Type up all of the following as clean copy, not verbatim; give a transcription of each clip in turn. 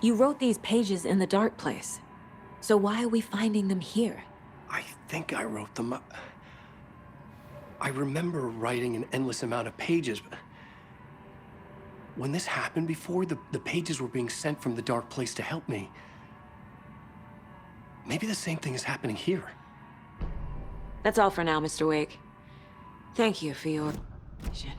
You wrote these pages in the dark place. So why are we finding them here? I think I wrote them. I remember writing an endless amount of pages, but when this happened before, the pages were being sent from the dark place to help me. Maybe the same thing is happening here. That's all for now, Mr. Wake. Thank you for your vision.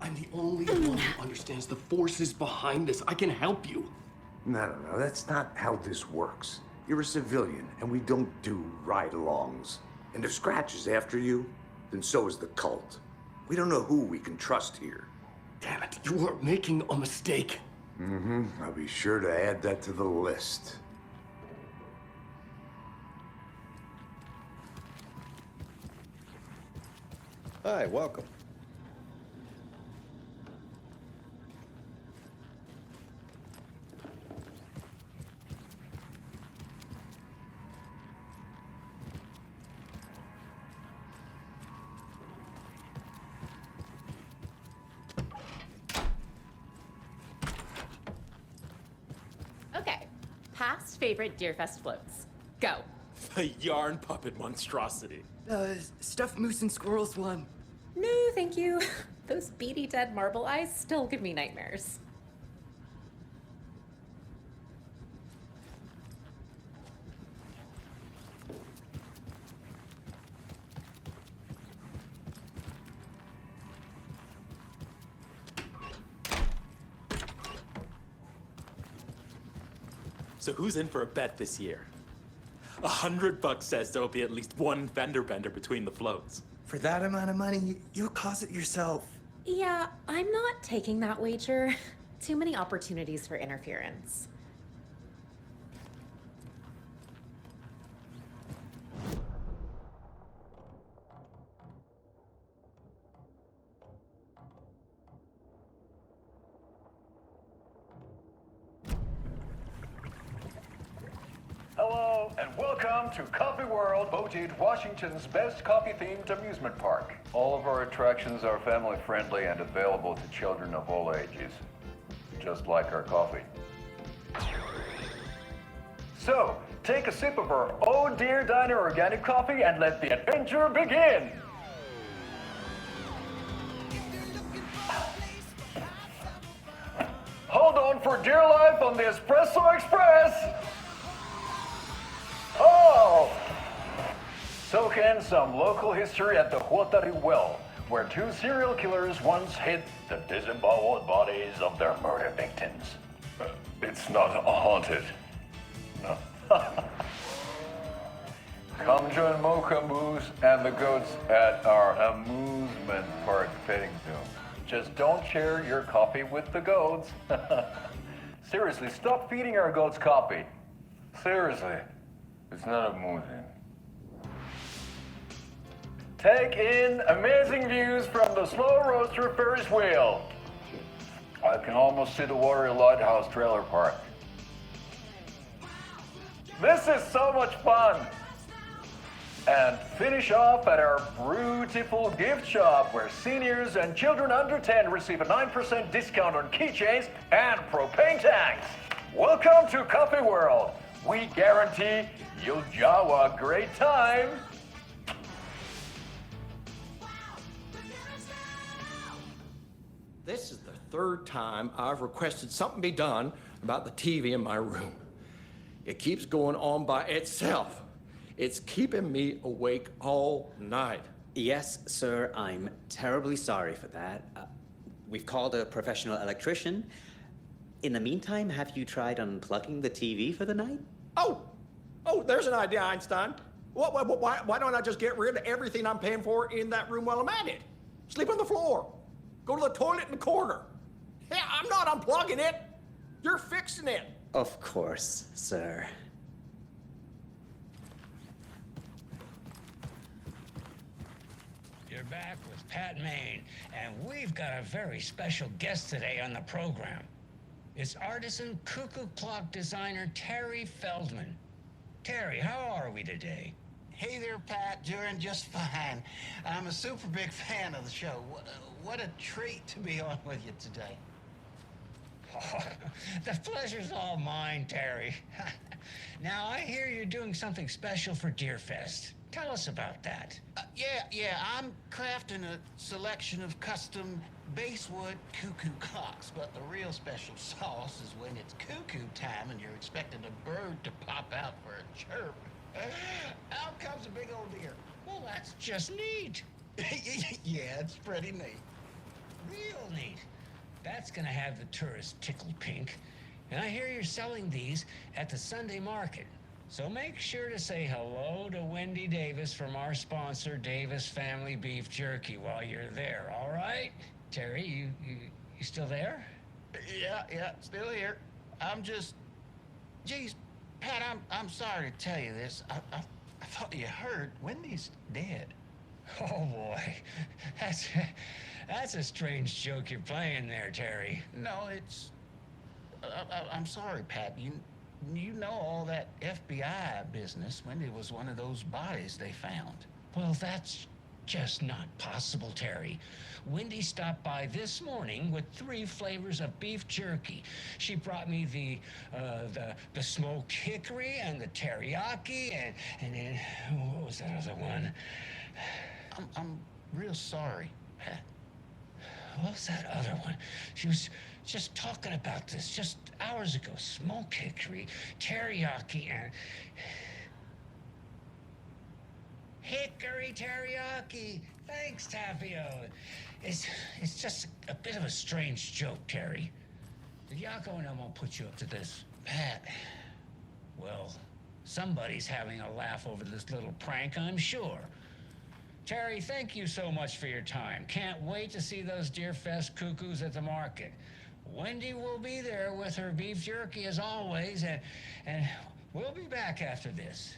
I'm the only one who understands the forces behind this. I can help you. No, that's not how this works. You're a civilian, and we don't do ride-alongs. And if Scratch is after you, then so is the cult. We don't know who we can trust here. Damn it, you are making a mistake. I'll be sure to add that to the list. Hi, welcome. Okay, past favorite Deerfest floats. Go. The yarn puppet monstrosity. Stuffed moose and squirrels one. No, thank you. Those beady dead marble eyes still give me nightmares. So who's in for a bet this year? $100 says there'll be at least one fender bender between the floats. For that amount of money, you'll cause it yourself. Yeah, I'm not taking that wager. Too many opportunities for interference. Hello, and welcome to Coffee World, voted Washington's best coffee-themed amusement park. All of our attractions are family-friendly and available to children of all ages, just like our coffee. So, take a sip of our Oh Dear Diner organic coffee and let the adventure begin! Hold on for dear life on the Espresso Express! Oh! Soak in some local history at the Huatari Well, where two serial killers once hid the disemboweled bodies of their murder victims. It's not haunted. No. Come join Mocha Moose and the goats at our amusement park petting zoo. Just don't share your coffee with the goats. Seriously, stop feeding our goats coffee. Seriously. It's not amusing. Take in amazing views from the Slow Roaster Ferris wheel. I can almost see the Watery Lighthouse trailer park. This is so much fun. And finish off at our beautiful gift shop where seniors and children under 10 receive a 9% discount on keychains and propane tanks. Welcome to Coffee World. We guarantee you'll jaw a great time. This is the third time I've requested something be done about the TV in my room. It keeps going on by itself. It's keeping me awake all night. Yes, sir, I'm terribly sorry for that. We've called a professional electrician. In the meantime, have you tried unplugging the TV for the night? Oh, there's an idea, Einstein. Why don't I just get rid of everything I'm paying for in that room while I'm at it? Sleep on the floor. Go to the toilet in the corner. Yeah, I'm not unplugging it. You're fixing it. Of course, sir. back with Pat Maine, and we've got a very special guest today on the program. It's artisan cuckoo clock designer Terry Feldman. Terry, how are we today? Hey there, Pat. Doing just fine. I'm a super big fan of the show. What a treat to be on with you today. Oh, the pleasure's all mine, Terry. Now, I hear you're doing something special for Deerfest. Tell us about that. Yeah, I'm crafting a selection of custom basswood cuckoo clocks, but the real special sauce is when it's cuckoo time and you're expecting a bird to pop out for a chirp. Out comes a big old deer. Well, that's just neat. Yeah, it's pretty neat. Real neat. That's gonna have the tourists tickled pink. And I hear you're selling these at the Sunday market. So make sure to say hello to Wendy Davis from our sponsor, Davis Family Beef Jerky, while you're there, all right? Terry, you still there? Yeah, still here. I'm just... Geez, Pat, I'm sorry to tell you this. I thought you heard Wendy's dead. Oh, boy. That's a strange joke you're playing there, Terry. No, it's... I'm sorry, Pat. You know all that FBI business. Wendy was one of those bodies they found. Well, that's just not possible, Terry. Wendy stopped by this morning with 3 flavors of beef jerky. She brought me the smoked hickory and the teriyaki and then what was that other one? I'm real sorry, Pat. What was that other one? She was just talking about this just hours ago. Smoked hickory, teriyaki, and... Hickory teriyaki! Thanks, Tapio. It's just a bit of a strange joke, Terry. Yako and I won't put you up to this. Pat. Well, somebody's having a laugh over this little prank, I'm sure. Terry, thank you so much for your time. Can't wait to see those Deerfest cuckoos at the market. Wendy will be there with her beef jerky as always, and we'll be back after this.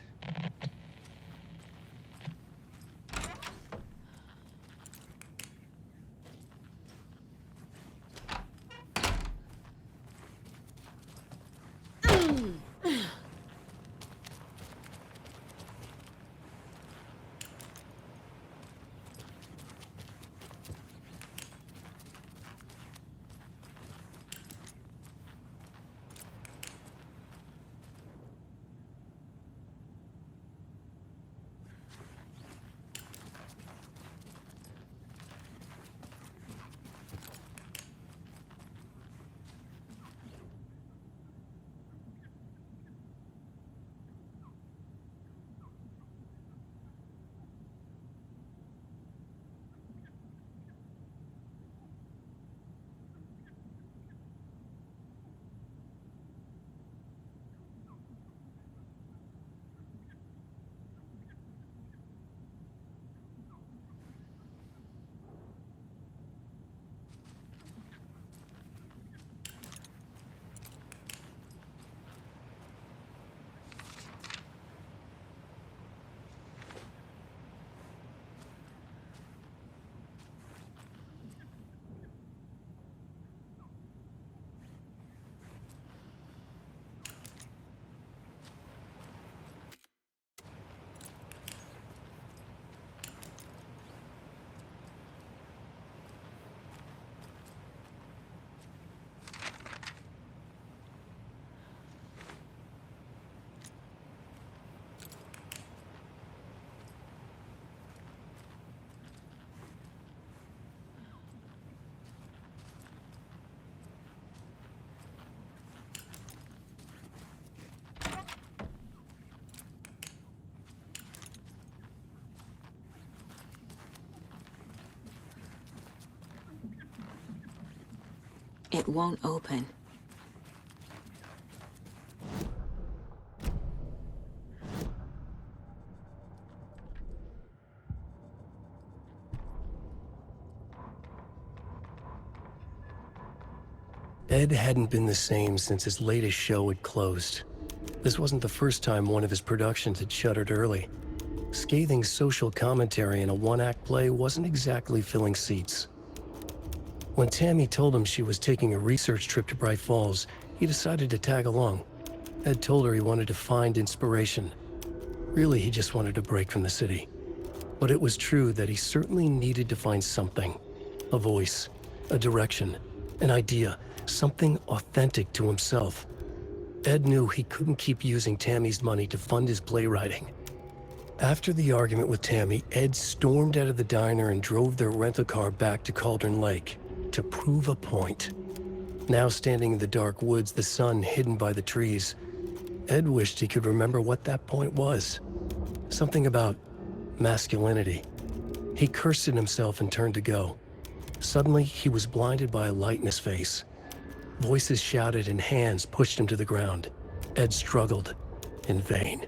It won't open. Ed hadn't been the same since his latest show had closed. This wasn't the first time one of his productions had shuttered early. Scathing social commentary in a one-act play wasn't exactly filling seats. When Tammy told him she was taking a research trip to Bright Falls, he decided to tag along. Ed told her he wanted to find inspiration. Really, he just wanted a break from the city. But it was true that he certainly needed to find something. A voice, a direction, an idea, something authentic to himself. Ed knew he couldn't keep using Tammy's money to fund his playwriting. After the argument with Tammy, Ed stormed out of the diner and drove their rental car back to Cauldron Lake to prove a point. Now standing in the dark woods, the sun hidden by the trees, Ed wished he could remember what that point was. Something about masculinity. He cursed at himself and turned to go. Suddenly, he was blinded by a light in his face. Voices shouted and hands pushed him to the ground. Ed struggled in vain.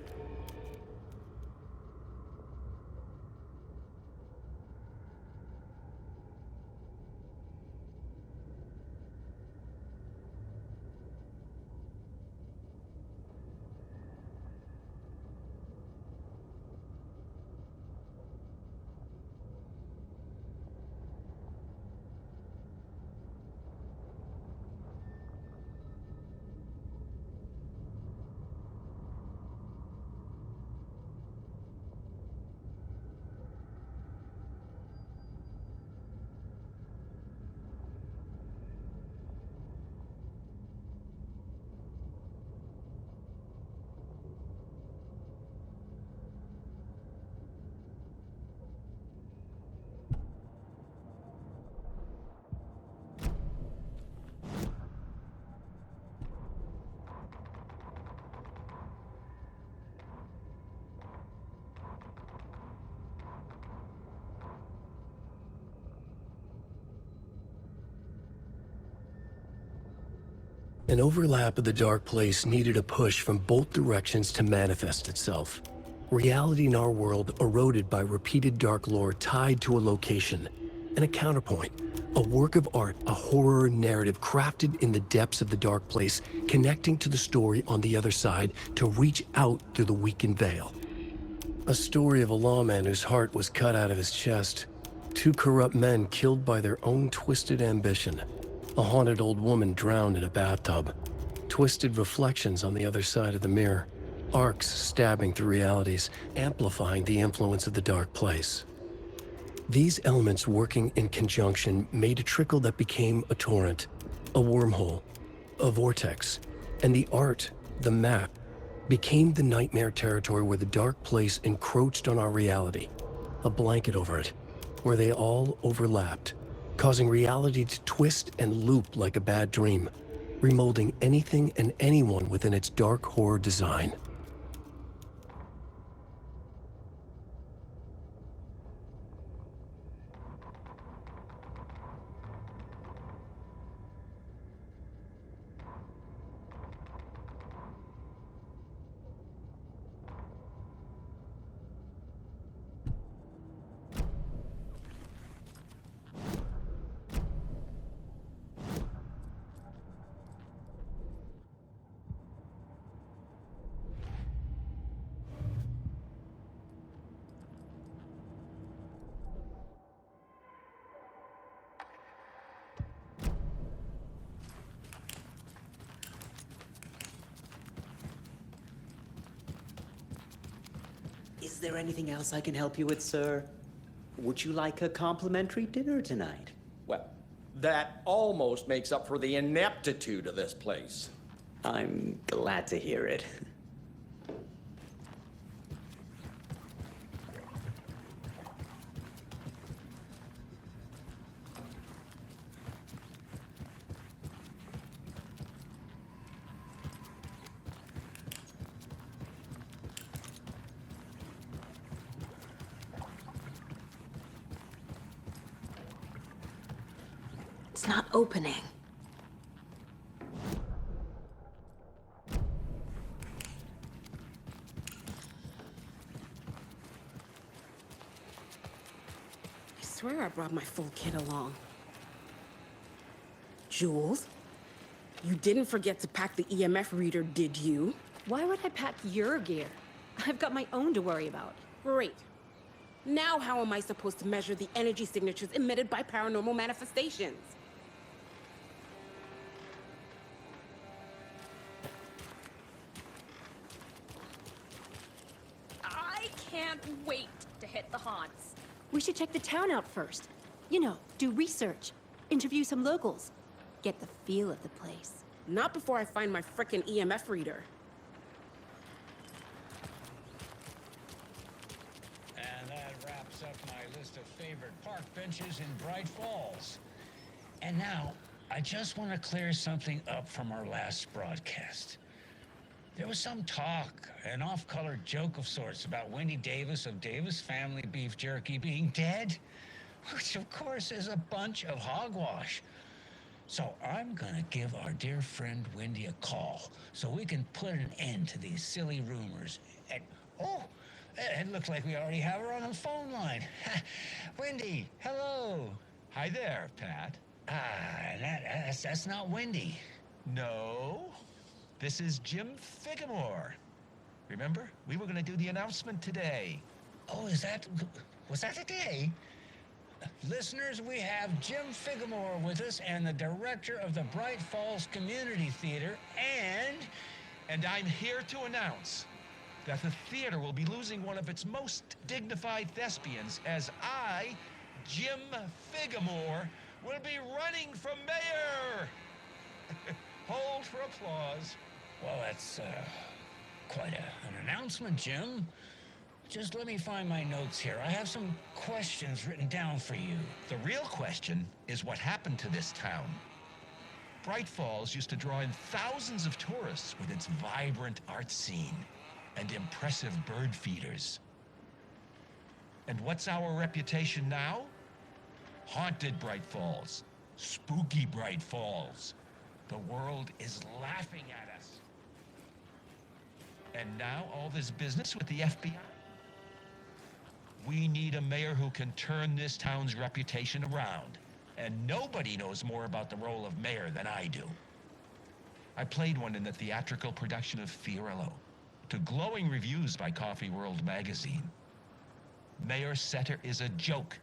An overlap of the dark place needed a push from both directions to manifest itself. Reality in our world eroded by repeated dark lore tied to a location, and a counterpoint, a work of art, a horror narrative crafted in the depths of the dark place, connecting to the story on the other side to reach out through the weakened veil. A story of a lawman whose heart was cut out of his chest, two corrupt men killed by their own twisted ambition, a haunted old woman drowned in a bathtub, twisted reflections on the other side of the mirror, arcs stabbing through realities, amplifying the influence of the dark place. These elements working in conjunction made a trickle that became a torrent, a wormhole, a vortex, and the art, the map, became the nightmare territory where the dark place encroached on our reality, a blanket over it, where they all overlapped, causing reality to twist and loop like a bad dream, remolding anything and anyone within its dark horror design. Is there anything else I can help you with, sir? Would you like a complimentary dinner tonight? Well, that almost makes up for the ineptitude of this place. I'm glad to hear it. It's not opening. I swear I brought my full kit along. Jules, you didn't forget to pack the EMF reader, did you? Why would I pack your gear? I've got my own to worry about. Great. Now how am I supposed to measure the energy signatures emitted by paranormal manifestations? I can't wait to hit the haunts. We should check the town out first. You know, do research, interview some locals, get the feel of the place. Not before I find my frickin' EMF reader. And that wraps up my list of favorite park benches in Bright Falls. And now, I just want to clear something up from our last broadcast. There was some talk, an off-color joke of sorts, about Wendy Davis of Davis Family Beef Jerky being dead, which of course is a bunch of hogwash. So I'm gonna give our dear friend Wendy a call so we can put an end to these silly rumors. And, oh, it looks like we already have her on the phone line. Wendy, hello. Hi there, Pat. That's not Wendy. No, this is Jim Figamore. Remember, we were gonna do the announcement today. Oh, was that today? Listeners, we have Jim Figamore with us and the director of the Bright Falls Community Theater, And I'm here to announce that the theater will be losing one of its most dignified thespians as I, Jim Figamore, will be running for mayor. Hold for applause. Well, that's quite an announcement, Jim. Just let me find my notes here. I have some questions written down for you. The real question is what happened to this town. Bright Falls used to draw in thousands of tourists with its vibrant art scene and impressive bird feeders. And what's our reputation now? Haunted Bright Falls, spooky Bright Falls. The world is laughing at us. And now all this business with the FBI? We need a mayor who can turn this town's reputation around. And nobody knows more about the role of mayor than I do. I played one in the theatrical production of Fiorillo, to glowing reviews by Coffee World magazine. Mayor Setter is a joke.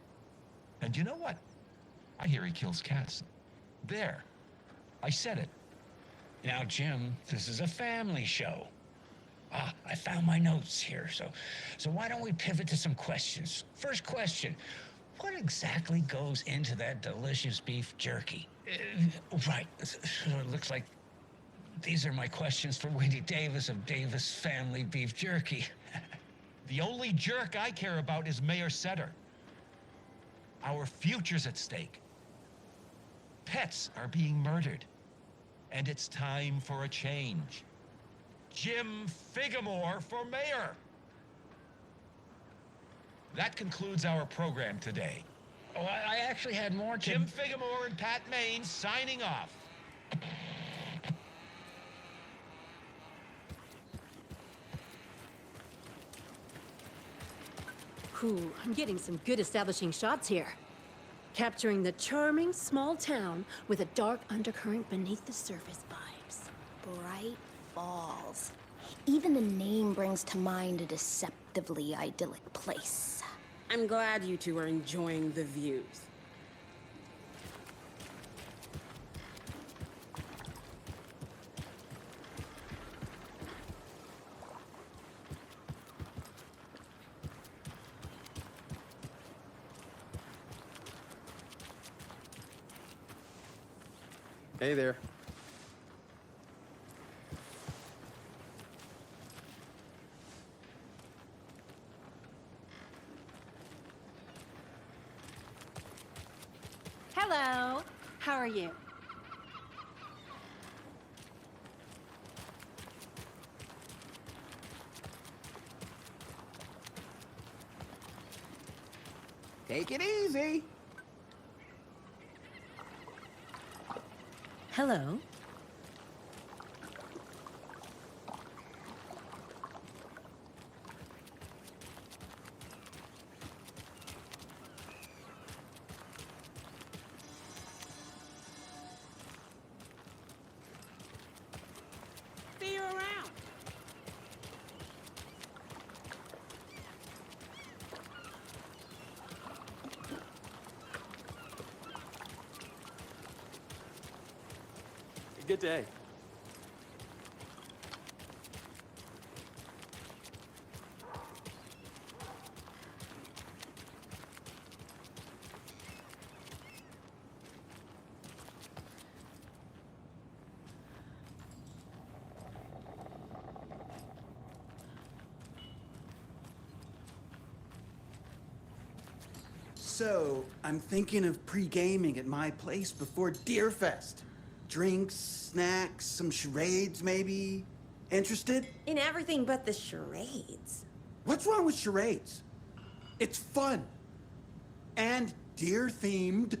And you know what? I hear he kills cats. There. I said it. Now, Jim, this is a family show. I found my notes here, so why don't we pivot to some questions? First question, what exactly goes into that delicious beef jerky? Right, so it looks like these are my questions for Wendy Davis of Davis Family Beef Jerky. The only jerk I care about is Mayor Setter. Our future's at stake. Pets are being murdered, and it's time for a change. Jim Figamore for mayor. That concludes our program today. Oh, I actually had more to... Jim Figamore and Pat Maine signing off. Ooh, I'm getting some good establishing shots here. Capturing the charming small town with a dark undercurrent beneath the surface vibes. Bright Falls. Even the name brings to mind a deceptively idyllic place. I'm glad you two are enjoying the views. Hey there. Hello. How are you? Take it easy. Hello. See you around. Good day. So, I'm thinking of pre-gaming at my place before Deerfest. Drinks, snacks, some charades, maybe? Interested? In everything but the charades. What's wrong with charades? It's fun. And deer-themed.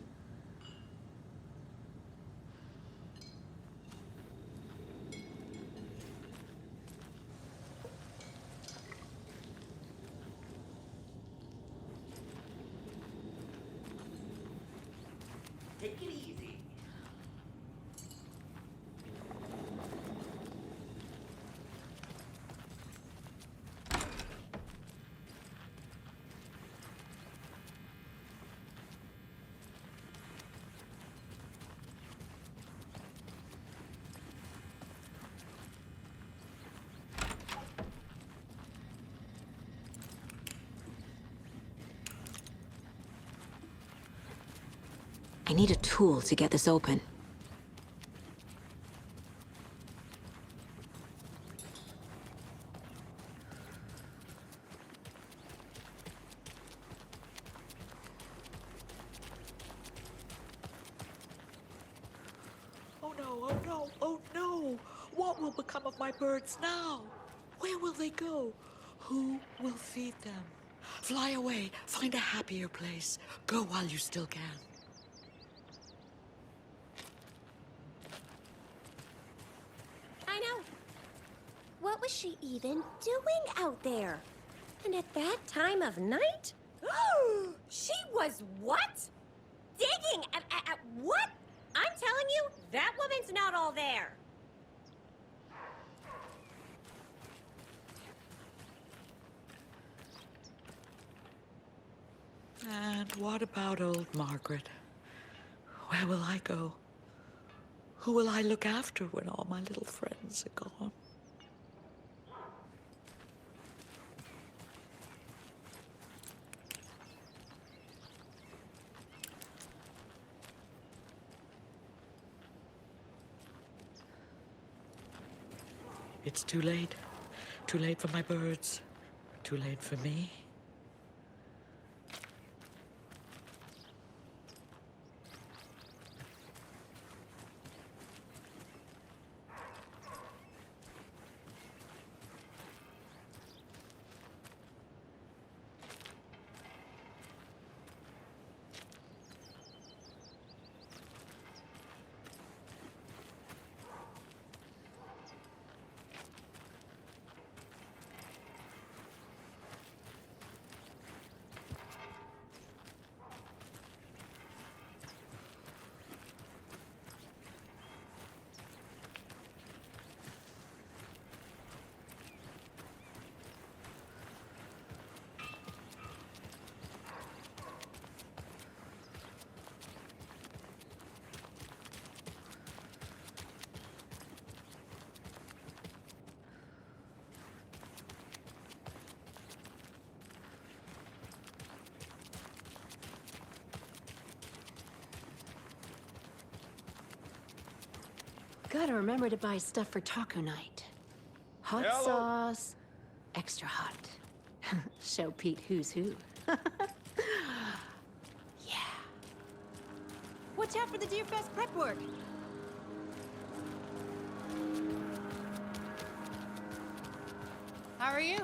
Take it easy. I need a tool to get this open. Oh no, oh no, oh no! What will become of my birds now? Where will they go? Who will feed them? Fly away, find a happier place. Go while you still can. I know. What was she even doing out there? And at that time of night? She was what? Digging at what? I'm telling you, that woman's not all there. And what about old Margaret? Where will I go? Who will I look after when all my little friends are gone? It's too late. Too late for my birds. Too late for me. Gotta remember to buy stuff for taco night. Hot Hello. sauce, extra hot. Show Pete who's who. Watch out for the Deerfest prep work. How are you?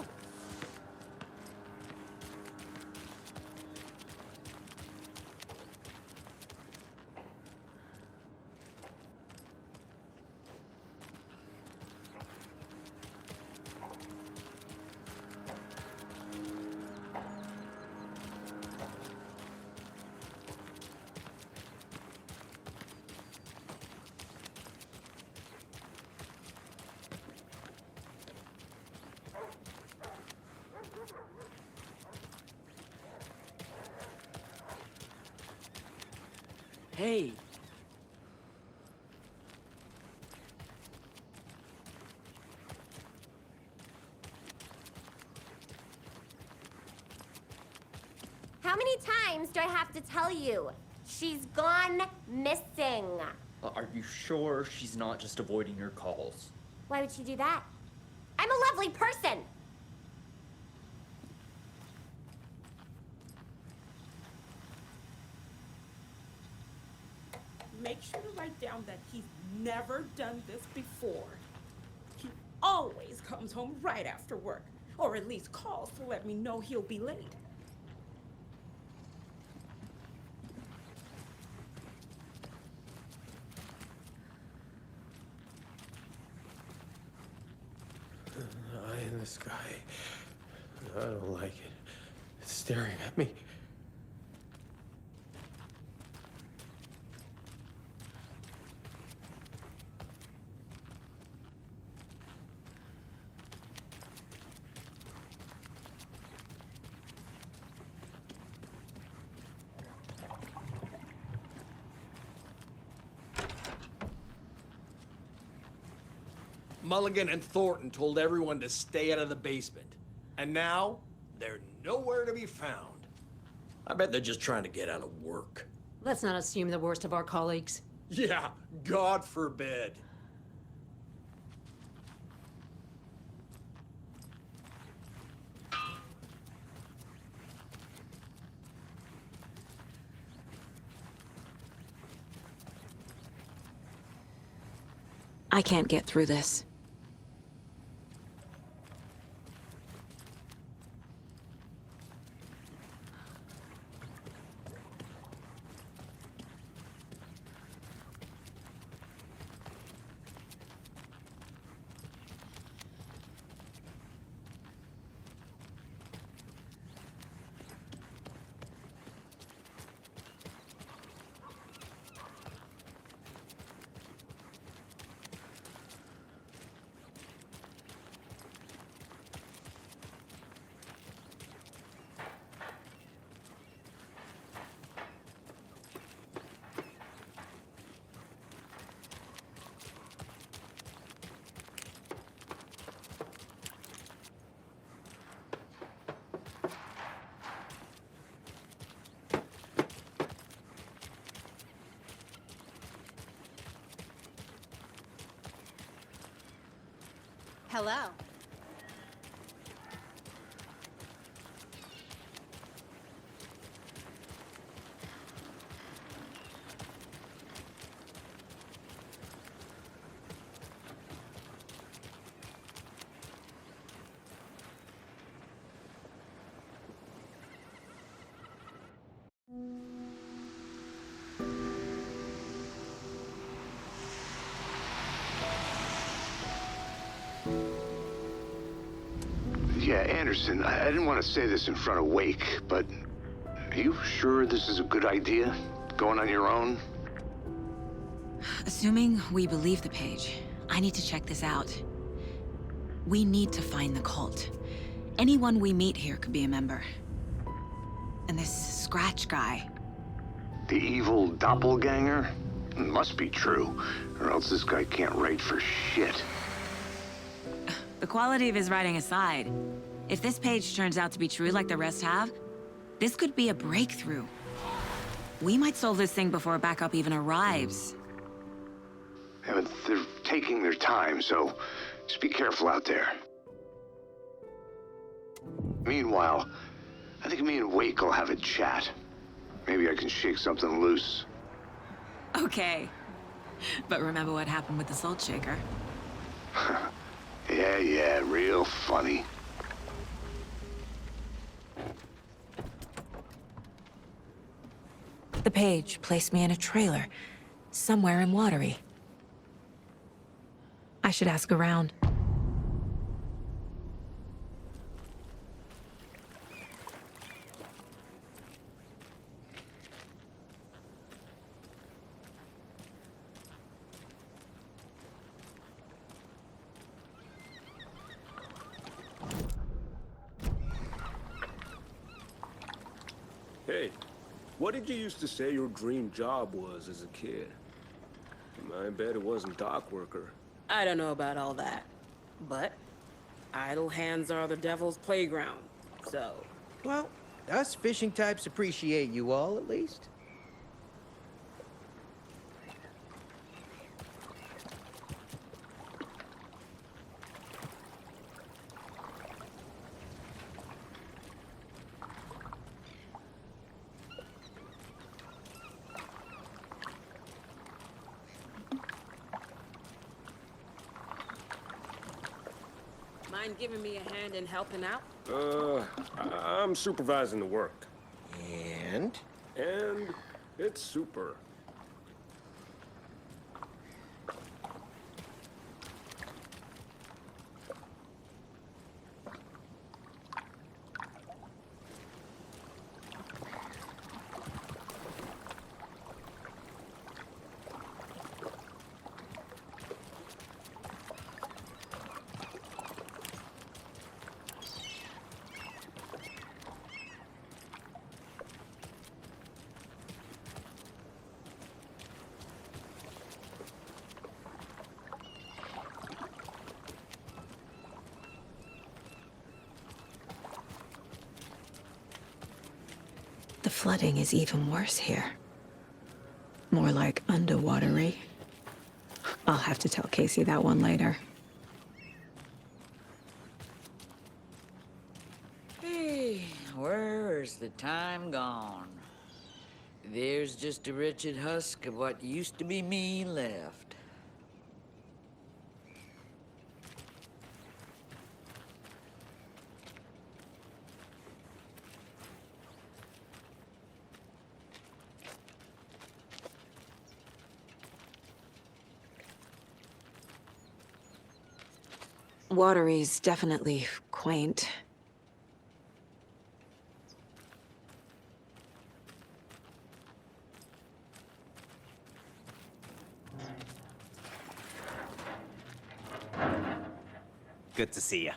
Hey, How many times do I have to tell you? She's gone missing. Are you sure she's not just avoiding your calls? Why would she do that? I'm a lovely person. Make sure to write down that he's never done this before. He always comes home right after work, or at least calls to let me know he'll be late. Eye in the sky. I don't like it. It's staring at me. Mulligan and Thornton told everyone to stay out of the basement. And now, they're nowhere to be found. I bet they're just trying to get out of work. Let's not assume the worst of our colleagues. Yeah, God forbid. I can't get through this. Hello. Yeah, Anderson, I didn't want to say this in front of Wake, but are you sure this is a good idea? Going on your own? Assuming we believe the page, I need to check this out. We need to find the cult. Anyone we meet here could be a member. And this Scratch guy. The evil doppelganger? Must be true, or else this guy can't write for shit. The quality of his writing aside, if this page turns out to be true like the rest have, this could be a breakthrough. We might solve this thing before backup even arrives. Yeah, but they're taking their time, so just be careful out there. Meanwhile, I think me and Wake will have a chat. Maybe I can shake something loose. Okay. But remember what happened with the salt shaker? Yeah, real funny. The page placed me in a trailer, somewhere in Watery. I should ask around. Hey, what did you used to say your dream job was as a kid? I bet it wasn't dock worker. I don't know about all that, but idle hands are the devil's playground. So, well, Us fishing types appreciate you all, at least. Mind giving me a hand in helping out? I'm supervising the work. And? And it's super. The flooding is even worse here. More like underwatery. I'll have to tell Casey that one later. Hey, where's the time gone? There's just a wretched husk of what used to be me left. Watery's definitely quaint. Good to see you.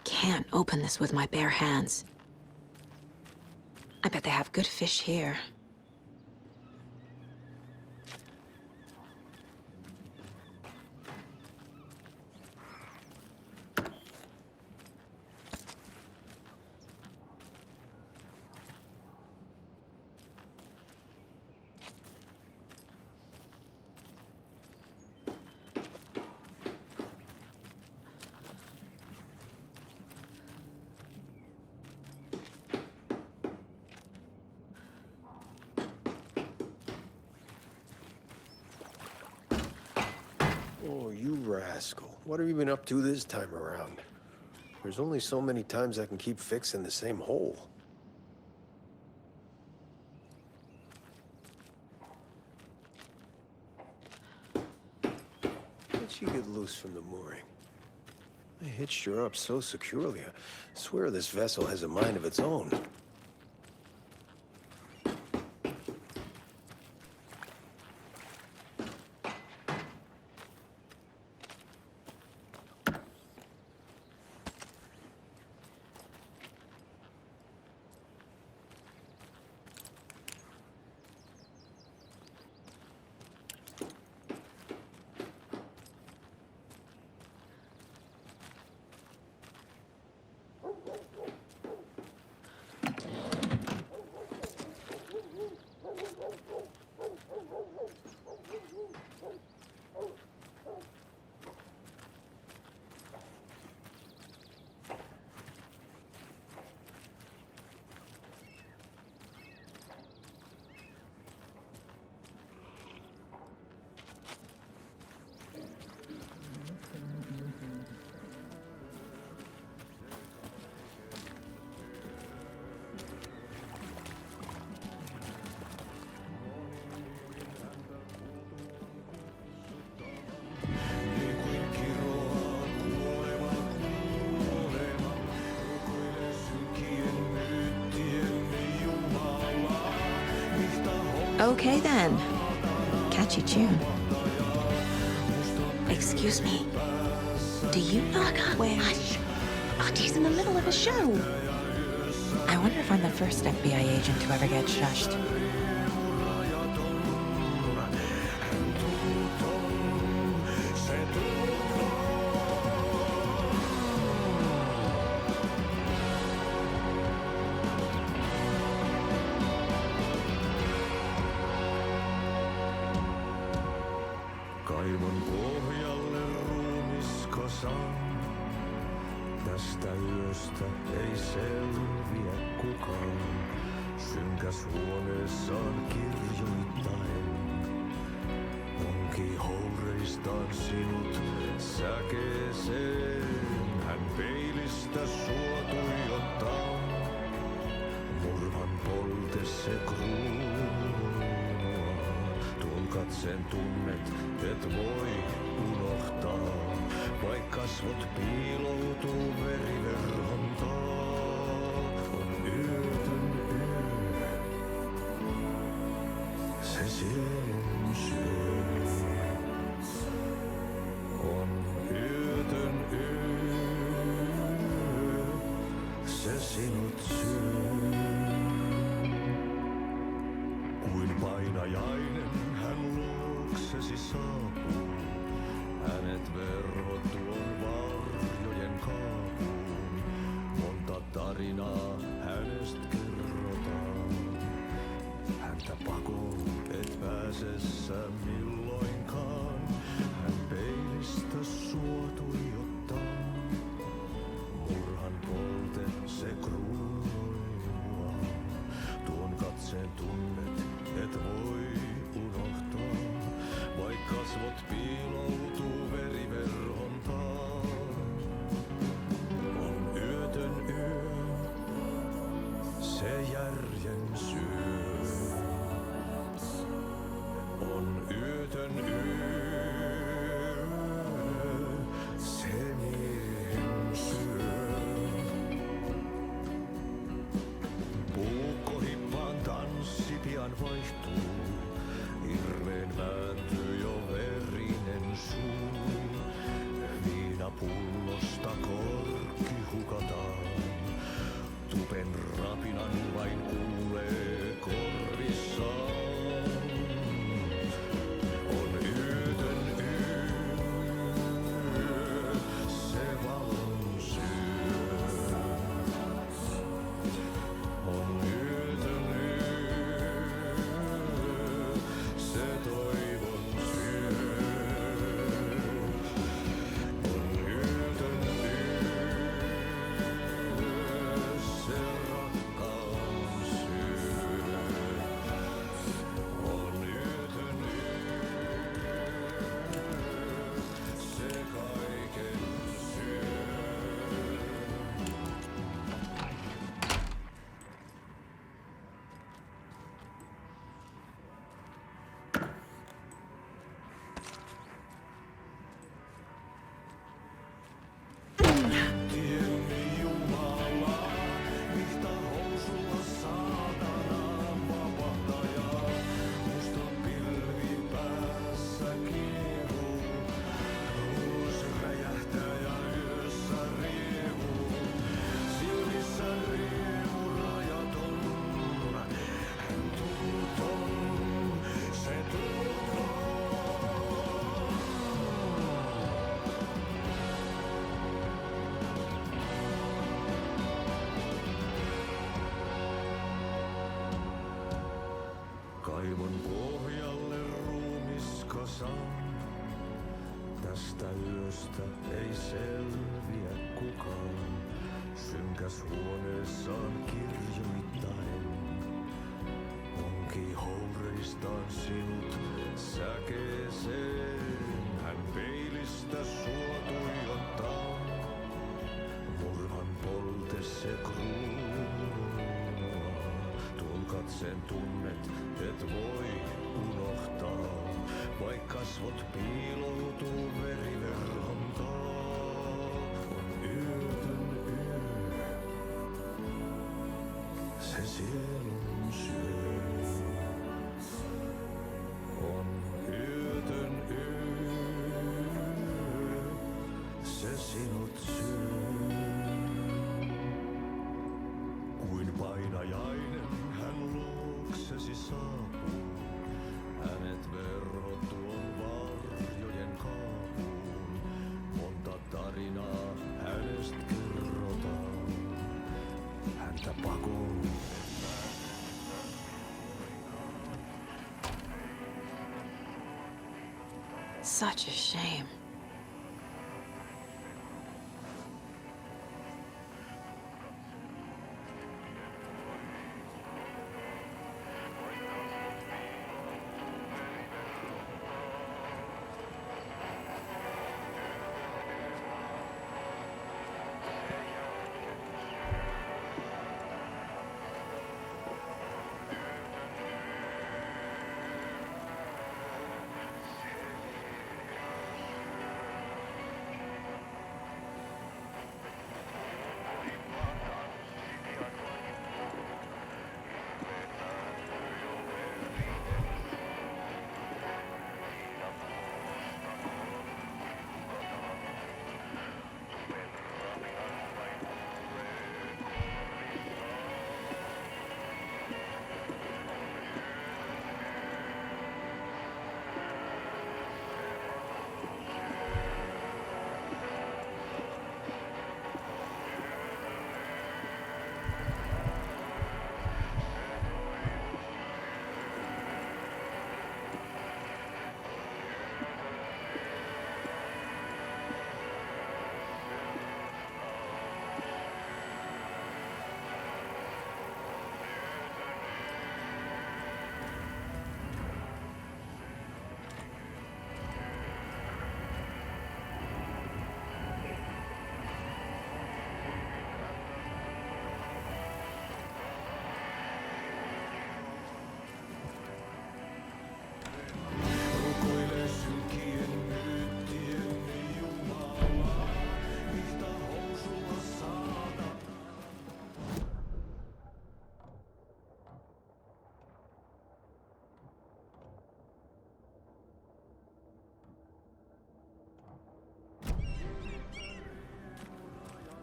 Can't open this with my bare hands. I bet they have good fish here. Oh, you rascal. What have you been up to this time around? There's only so many times I can keep fixing the same hole. How'd she get loose from the mooring? I hitched her up so securely. I swear this vessel has a mind of its own. Okay then. Catchy tune. Excuse me. Do you know where? He's in the middle of a show. I wonder if I'm the first FBI agent to ever get shushed. Kaivon pohjalle ruumiskosan. Tästä yöstä ei selviä kukaan. Synkäs huoneessaan kirjoittain. Onki houreistaan sinut säkeeseen. Hän peilistä sua tuijottaa. Murhan polte se kruunua. Tuon katseen tunnet, et voi unohtaa. Vaik kasvot piiloutuu veriverhon taa. On yötön yö. Se sielun syö. On yötön yö. Se sinut syö. Kuin painajainen hän luoksesi saapuu. Hänet verhot tuon varjojen kaapuun. Monta tarinaa hänestä kerrotaan. Häntä pakoon et pääse sä milloinkaan. Hän peilistä sua tuijottaa. Murhan polte se kruunoi mua. Tuon katseen tunnet et voi unohtaa. Vaik kasvot piiloutuu veriverhon taa. On yötön yö, se järjen syö. On yötön yö, se miehen syö. Puukkohippaan tanssi pian vaihtuu. Irveen vääntyy jo verinen suu. Viinapullosta korkki hukataan. Tupen rapinan vain kuulee korvissaan. On yötön yö, se valon syö. On yötön yö, se toivon syö. On yötön yö, se rakkaus syö. On yötön yö, se kaiken syö. Tieni Jumala, mistä housulla saatana vapahtaja. Musta pilvi päässä kiehuu, se räjähtää ja yössä riehuu. Silmissä riemu rajaton, hän tuuton, se tuuton. Kaivon pohjalle ruumiskosan. Tästä yöstä ei selviä kukaan. Synkäs huoneessaan kirjoittain. Onki houreistaan sinut säkeeseen. Hän peilistä sua tuijottaa. Murhan polte se kruunua. Tuon katseen tunnet et voi unohtaa. Vaik kasvot piiloutuu veriverhon taa. On yötön yö, se sielun syö. On yötön yö, se sinut syö. painajainen hän luoksesi saapuu. Hänet verhot tuon varjojen kaapuun. Monta tarinaa hänestä kerrotaan. Häntä pakoon. Such a shame.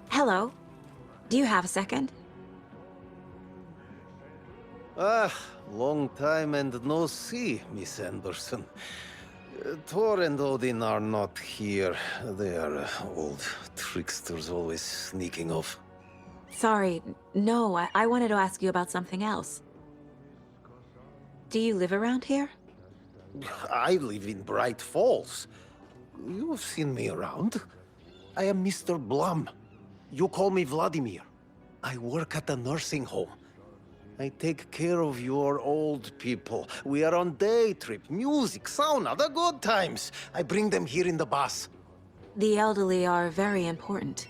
Hello. Do you have a second? Ah, long time and no see, Miss Anderson. Thor and Odin are not here. They are old tricksters always sneaking off. Sorry. No, I wanted to ask you about something else. Do you live around here? I live in Bright Falls. You've seen me around. I am Mr. Blum. You call me Vladimir. I work at a nursing home. I take care of your old people. We are on day trip, music, sauna, the good times. I bring them here in the bus. The elderly are very important.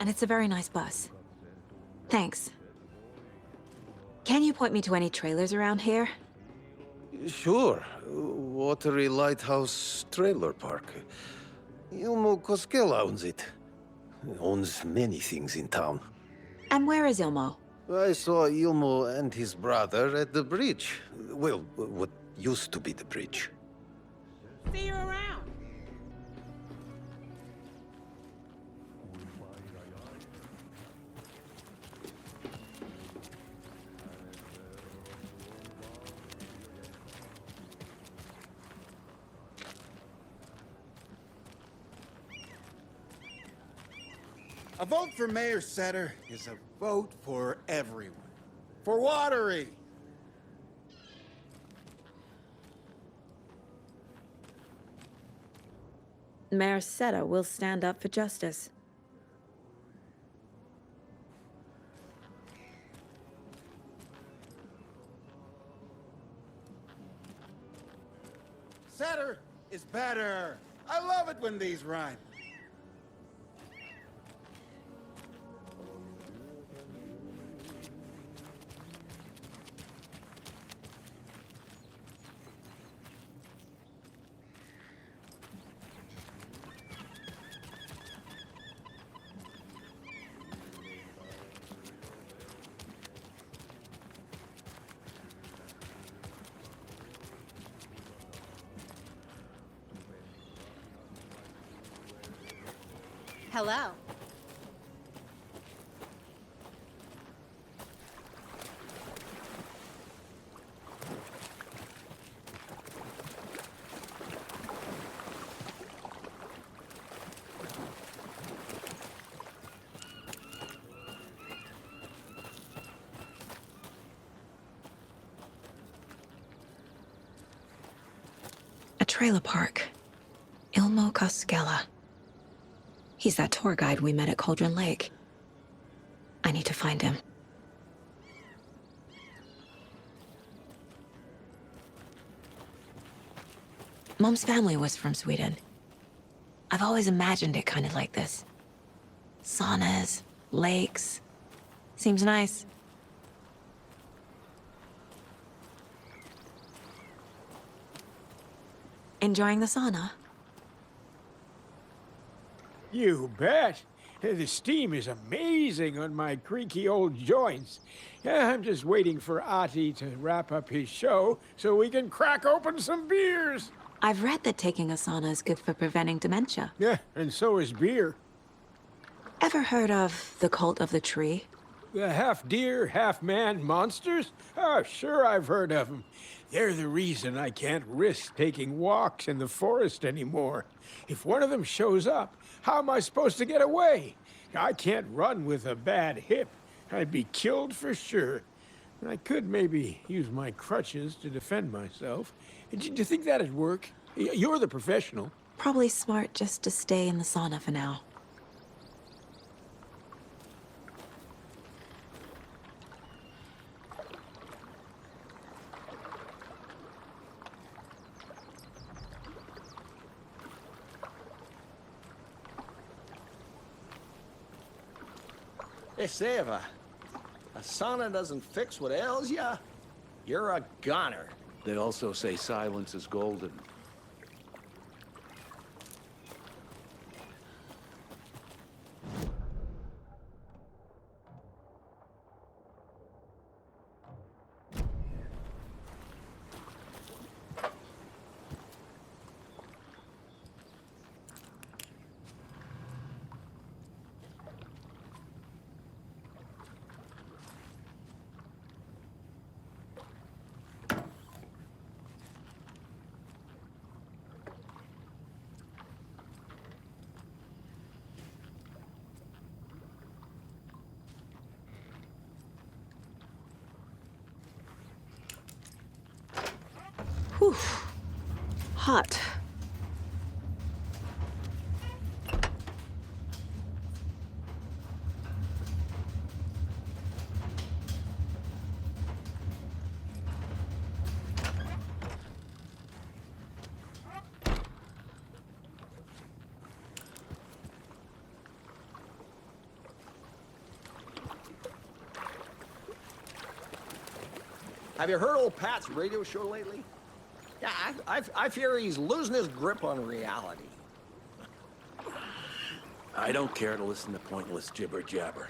And it's a very nice bus. Thanks. Can you point me to any trailers around here? Sure. Watery Lighthouse Trailer Park. Ilmo Koskela owns it. Owns many things in town. And where is Ilmo? I saw Ilmo and his brother at the bridge. Well, what used to be the bridge. See you around. A vote for Mayor Setter is a vote for everyone. For Watery! Mayor Seta will stand up for justice. Setter is better. I love it when these rhyme. Hello. trailer park. Ilmo Koskela. He's that tour guide we met at Cauldron Lake. I need to find him. Mom's family was from Sweden. I've always imagined it kind of like this. Saunas, lakes. Seems nice. Enjoying the sauna? You bet. The steam is amazing on my creaky old joints. I'm just waiting for Ati to wrap up his show so we can crack open some beers. I've read that taking a sauna is good for preventing dementia. Yeah, and so is beer. Ever heard of the cult of the tree? The half-deer, half-man monsters? Oh, sure I've heard of them. They're the reason I can't risk taking walks in the forest anymore. If one of them shows up, how am I supposed to get away? I can't run with a bad hip. I'd be killed for sure. I could maybe use my crutches to defend myself. Do you think that'd work? You're the professional. Probably smart just to stay in the sauna for now. They say if a sauna doesn't fix what ails ya, you're a goner. They also say silence is golden. Whew. Hot. Have you heard old Pat's radio show lately? Yeah, I fear he's losing his grip on reality. I don't care to listen to pointless jibber-jabber.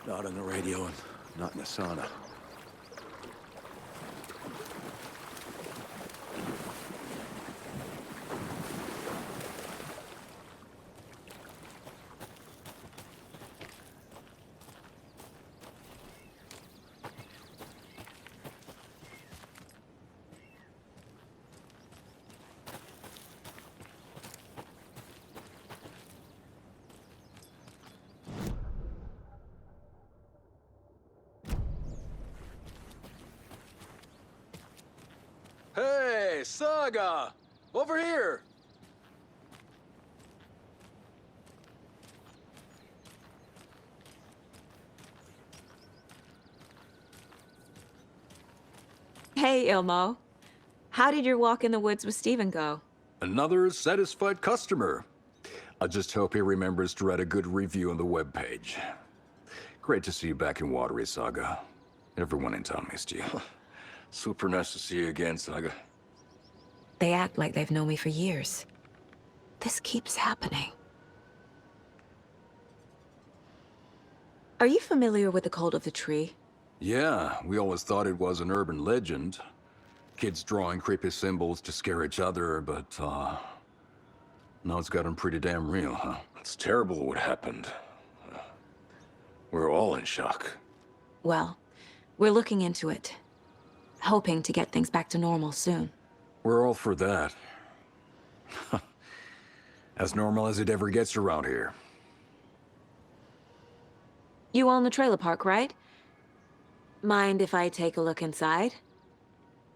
Not on the radio and not in the sauna. Hey, Saga! Over here! Hey, Ilmo. How did your walk in the woods with Steven go? Another satisfied customer. I just hope he remembers to write a good review on the webpage. Great to see you back in Watery, Saga. Everyone in town missed you. Super nice to see you again, Saga. They act like they've known me for years. This keeps happening. Are you familiar with the cult of the tree? Yeah, we always thought it was an urban legend. Kids drawing creepy symbols to scare each other, but, now it's gotten pretty damn real, huh? It's terrible what happened. We're all in shock. Well, we're looking into it. Hoping to get things back to normal soon. We're all for that. As normal as it ever gets around here. You own the trailer park, right? Mind if I take a look inside?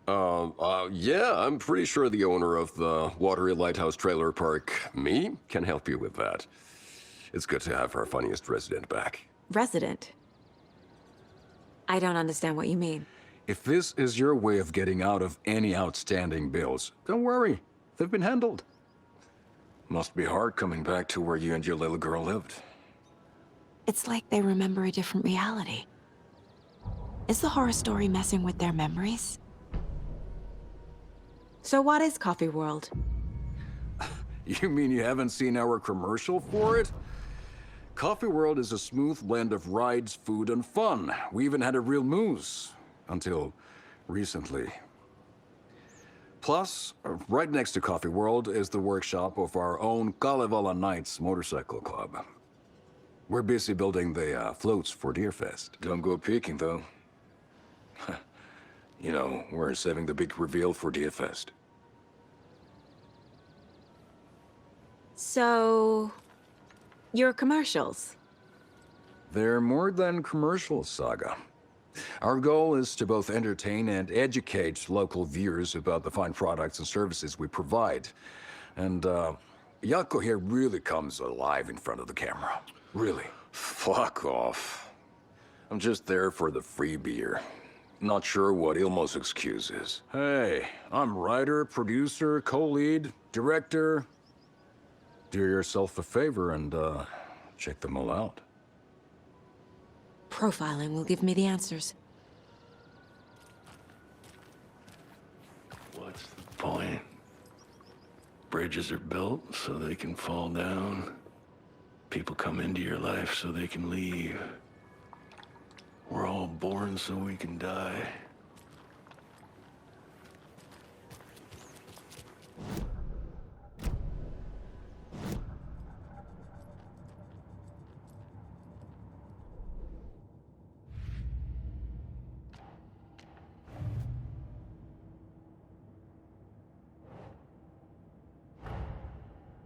Yeah, I'm pretty sure the owner of the Watery Lighthouse Trailer Park, me, can help you with that. It's good to have our funniest resident back. Resident? I don't understand what you mean. If this is your way of getting out of any outstanding bills, don't worry. They've been handled. Must be hard coming back to where you and your little girl lived. It's like they remember a different reality. Is the horror story messing with their memories? So what is Coffee World? You mean you haven't seen our commercial for it? Coffee World is a smooth blend of rides, food, and fun. We even had a real moose. Until recently. Plus, right next to Coffee World is the workshop of our own Kalevala Knights motorcycle club. We're busy building the floats for Deerfest. Don't go peeking, though. You know, we're saving the big reveal for Deerfest. So... your commercials? They're more than commercials, Saga. Our goal is to both entertain and educate local viewers about the fine products and services we provide. And, Yako here really comes alive in front of the camera. Really. Fuck off. I'm just there for the free beer. Not sure what Ilmo's excuse is. Hey, I'm writer, producer, co-lead, director. Do yourself a favor and, check them all out. Profiling will give me the answers. What's the point? Bridges are built so they can fall down. People come into your life so they can leave. We're all born so we can die.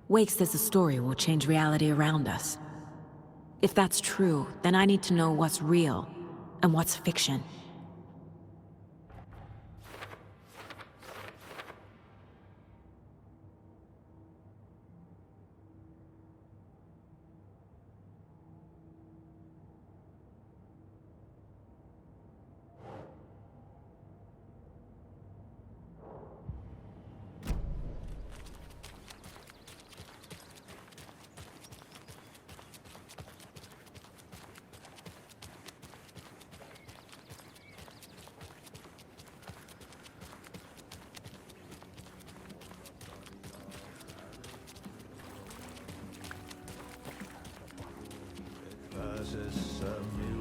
Wake says the story will change reality around us. If that's true, then I need to know what's real and what's fiction. Pääsessämme